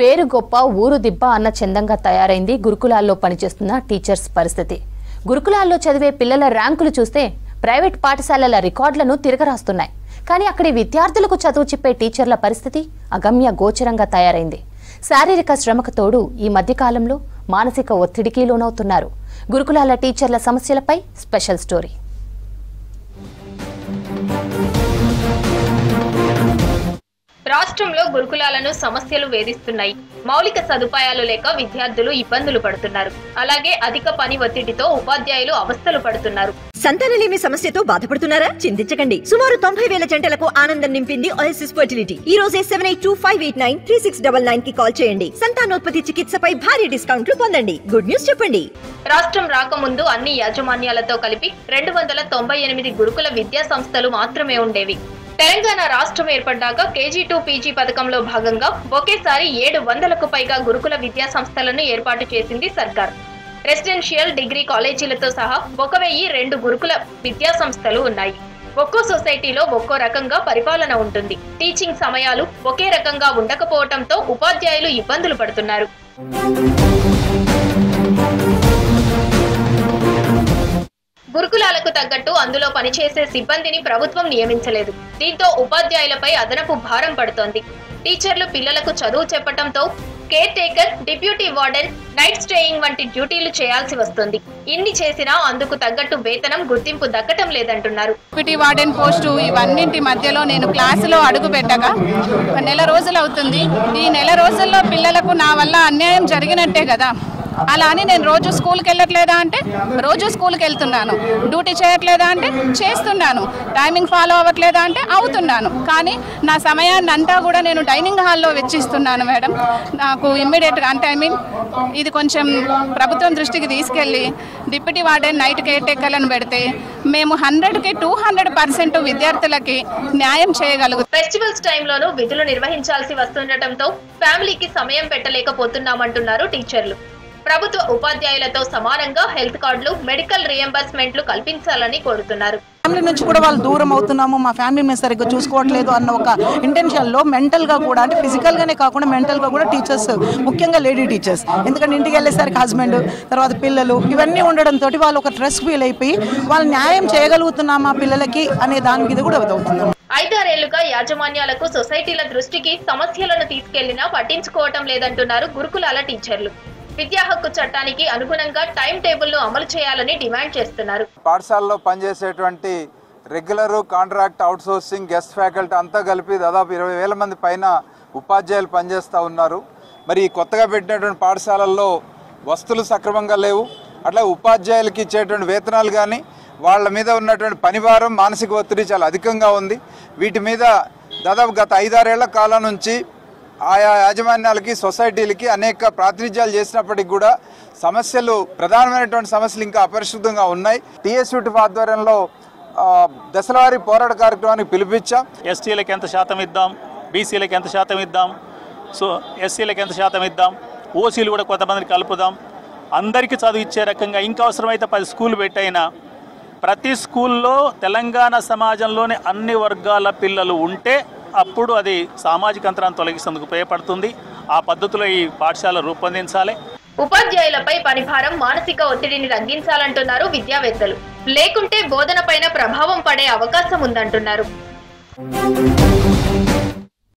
పేరు గొప్ప ఊరు దిబ్బ అన్న చందంగా తయారైంది గురుకులాల్లో పనిచేస్తున్న టీచర్స్ పరిస్థితి. గురుకులాల్లో చదివే పిల్లల ర్యాంకులు చూస్తే ప్రైవేట్ పాఠశాలల రికార్డులను తిరగరాస్తున్నాయి. కానీ అక్కడి విద్యార్థులకు చదువు చెప్పే టీచర్ల పరిస్థితి అగమ్య గోచరంగా తయారైంది. శారీరక శ్రమకు తోడు ఈ మధ్యకాలంలో మానసిక ఒత్తిడికి లోనవుతున్నారు. గురుకులాల టీచర్ల సమస్యలపై స్పెషల్ స్టోరీ. రాష్ట్రంలో గురుకులాలను సమస్యలు వేధిస్తున్నాయి. మౌలిక సదుపాయాలు లేక విద్యార్థులు ఇబ్బందులు పడుతున్నారు. అలాగే అధిక పని ఒత్తిడితో ఉపాధ్యాయులు అవస్థలు పడుతున్నారు. సంతానలేమి సమస్యతో బాధపడుతున్నారా? చింతించకండి. సుమారు 90,000 జంటలకు ఆనందం నింపింది ఓఎస్ఎస్ ఫర్టిలిటీ. ఈ రోజే 7825893699 కి కాల్ చేయండి. సంతానోత్పత్తి చికిత్సపై భారీ డిస్కౌంట్లు పొందండి. గుడ్ న్యూస్ చెప్పండి. రాష్ట్రం రాకముందు అన్ని యాజమాన్యాలతో కలిపి 298 గురుకుల విద్యా సంస్థలు మాత్రమే ఉండేవి. తెలంగాణ రాష్ట్రం ఏర్పడ్డాక KG2 PG పథకంలో భాగంగా ఒకేసారి 700కు పైగా గురుకుల విద్యా సంస్థలను ఏర్పాటు చేసింది సర్కార్. రెసిడెన్షియల్ డిగ్రీ కాలేజీలతో సహా 1002 గురుకుల విద్యా సంస్థలు ఉన్నాయి. ఒక్కో సొసైటీలో ఒక్కో రకంగా పరిపాలన ఉంటుంది. టీచింగ్ సమయాలు ఒకే రకంగా ఉండకపోవడంతో ఉపాధ్యాయులు ఇబ్బందులు పడుతున్నారు. గురుకులాలకు తగ్గట్టు అందులో పనిచేసే సిబ్బందిని ప్రభుత్వం నియమించలేదు. దీంతో ఉపాధ్యాయులపై అదనపు భారం పడుతోంది. టీచర్లు పిల్లలకు చదువు చెప్పడంతో care taker, deputy warden, night staying వంటి డ్యూటీలు చేయాల్సి వస్తుంది. ఇన్ని చేసినా అందుకు తగ్గట్టు వేతనం, గుర్తింపు దక్కటం లేదంటున్నారు. డిప్యూటీ వార్డెన్ పోస్టు ఇవన్నింటి మధ్యలో నేను క్లాసులో అడుగు పెట్టగా నెల రోజులు అవుతుంది. ఈ నెల రోజుల్లో పిల్లలకు నా వల్ల అన్యాయం జరిగినట్టే కదా. అలా అని నేను రోజు స్కూల్కి వెళ్ళట్లేదా అంటే రోజు స్కూల్కి వెళ్తున్నాను. డ్యూటీ చేయట్లేదా అంటే చేస్తున్నాను. టైమింగ్ ఫాలో అవ్వట్లేదా అంటే అవుతున్నాను. కానీ నా సమయాన్ని అంతా కూడా నేను డైనింగ్ హాల్లో వెచ్చిస్తున్నాను మేడం. నాకు ఇమ్మీడియట్గా అంటే ఇది కొంచెం ప్రభుత్వం దృష్టికి తీసుకెళ్ళి డిప్యూటీ వార్డెన్, నైట్ కేర్ టేకర్లను పెడితే మేము 100కి 200% విద్యార్థులకి న్యాయం చేయగలుగుతాం. ఫెస్టివల్స్ టైంలోనూ విధులు నిర్వహించాల్సి వస్తుండటంతో ఫ్యామిలీకి సమయం పెట్టలేకపోతున్నామంటున్నారు టీచర్లు. ప్రభుత్వ ఉపాధ్యాయులతో సమానంగా హెల్త్ కార్డులు, మెడికల్ రియంబర్స్మెంట్లు కల్పించాలని కోరుతున్నారు. ఫ్యామిలీ నుంచి కూడా వాళ్ళు దూరం అవుతున్నాము, మా ఫ్యామిలీ మేము సరిగ్గా చూసుకోవట్లేదు అన్న ఒక ఇంటెన్షన్లో మెంటల్గా కూడా, అంటే ఫిజికల్గానే కాకుండా మెంటల్గా కూడా టీచర్స్, ముఖ్యంగా లేడీ టీచర్స్, ఎందుకంటే ఇంటికి వెళ్ళేసరికి హస్బెండ్, తర్వాత పిల్లలు, ఇవన్నీ ఉండడంతో వాళ్ళు ఒక స్ట్రెస్ ఫీల్ అయిపోయి వాళ్ళు న్యాయం చేయగలుగుతున్నామా పిల్లలకి అనే దాని మీద కూడా అవుతుంది. 5-6 ఏళ్లుగా యాజమాన్యాలకు, సొసైటీల దృష్టికి సమస్యలను తీసుకెళ్లినా పట్టించుకోవటం లేదంటున్నారు గురుకులాల టీచర్లు. విద్యా హక్కు చట్టానికి అనుగుణంగా టైం టేబుల్ను అమలు చేయాలని డిమాండ్ చేస్తున్నారు. పాఠశాలలో పనిచేసేటువంటి regular, contract, outsourcing, guest faculty అంతా కలిపి దాదాపు 20,000 మంది పైన ఉపాధ్యాయులు పనిచేస్తూ ఉన్నారు. మరి కొత్తగా పెట్టినటువంటి పాఠశాలల్లో వస్తువులు సక్రమంగా లేవు. అట్లా ఉపాధ్యాయులకి ఇచ్చేటువంటి వేతనాలు కానీ, వాళ్ళ మీద ఉన్నటువంటి పనిభారం, మానసిక ఒత్తిడి చాలా అధికంగా ఉంది. వీటి మీద దాదాపు గత 5-6 ఏళ్ల కాలం నుంచి ఆయా యాజమాన్యాలకి, సొసైటీలకి అనేక ప్రాతినిధ్యాలు చేసినప్పటికీ కూడా సమస్యలు, ప్రధానమైనటువంటి సమస్యలు ఇంకా అపరిశుద్ధంగా ఉన్నాయి. TSUT ఆధ్వర్యంలో దశలవారీ పోరాట కార్యక్రమానికి పిలిపించాం. ఎస్టీలకు ఎంత శాతం ఇద్దాం, బీసీలకు ఎంత శాతం ఇద్దాం, సో ఎస్సీలకు ఎంత శాతం ఇద్దాం, ఓసీలు కూడా కొంతమందిని కలుపుదాం, అందరికీ చదువు ఇచ్చే రకంగా ఇంకా అవసరమైతే 10 స్కూళ్ళు పెట్టైనా ప్రతి స్కూల్లో తెలంగాణ సమాజంలోని అన్ని వర్గాల పిల్లలు ఉంటే అప్పుడు అది సామాజిక అంతరాన్ని తొలగిస్తేందుకు ఉపయోగపడుతుంది. ఆ పద్ధతిలో ఈ పాఠశాల రూపొందించాలి. ఉపాధ్యాయులపై పనిభారం, మానసిక ఒత్తిడిని తగ్గించాలంటున్నారు విద్యావేత్తలు. లేకుంటే బోధనపైన ప్రభావం పడే అవకాశం ఉందంటున్నారు.